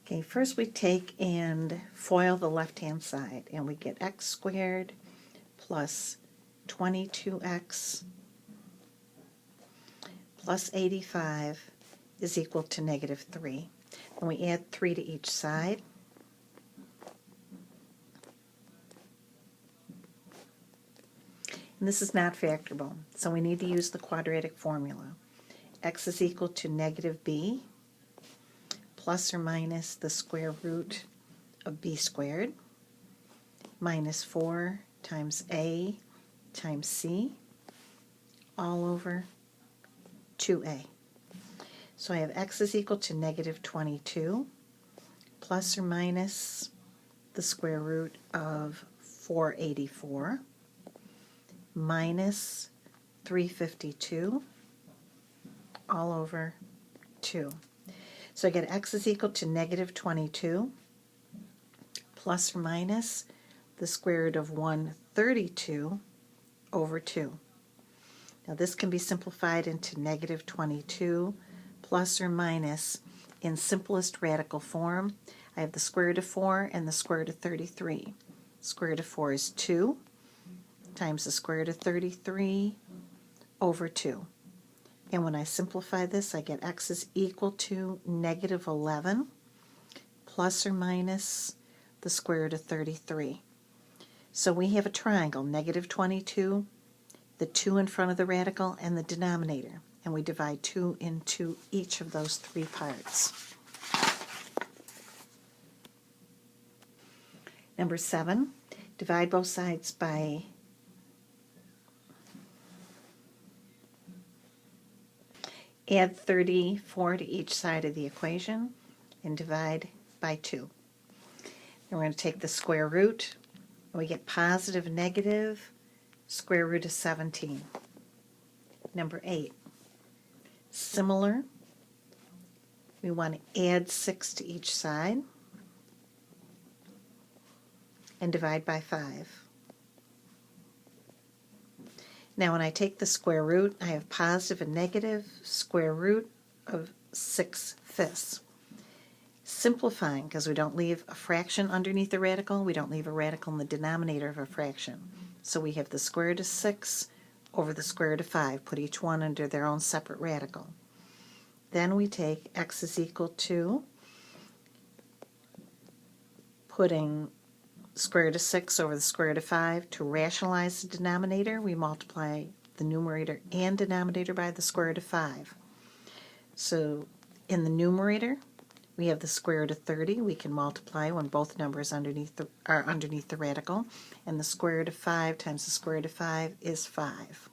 Okay, first we take and FOIL the left-hand side, and we get x squared plus 22x plus 85 is equal to negative 3. And we add 3 to each side. And this is not factorable, so we need to use the quadratic formula. X is equal to negative b plus or minus the square root of b squared minus 4 times a times c all over 2a. So I have x is equal to negative 22 plus or minus the square root of 484 minus 352 all over 2. So I get x is equal to negative 22 plus or minus the square root of 132 over 2. Now this can be simplified into negative 22 plus or minus in simplest radical form. I have the square root of 4 and the square root of 33. Square root of 4 is 2 times the square root of 33 over 2. And when I simplify this, I get x is equal to negative 11 plus or minus the square root of 33. So we have a triangle, negative 22, the 2 in front of the radical, and the denominator. And we divide 2 into each of those 3 parts. Number 7, divide both sides by add 34 to each side of the equation and divide by 2. And we're going to take the square root, and we get positive negative square root of 17. Number 8, similar, we want to add 6 to each side and divide by 5. Now when I take the square root, I have positive and negative square root of 6/5. Simplifying, because we don't leave a fraction underneath the radical, we don't leave a radical in the denominator of a fraction. So we have the square root of 6 over the square root of 5. Put each one under their own separate radical. Then we take x is equal to, putting square root of 6 over the square root of 5. To rationalize the denominator, we multiply the numerator and denominator by the square root of 5. So in the numerator, we have the square root of 30. We can multiply when both numbers are underneath the radical. And the square root of 5 times the square root of 5 is 5.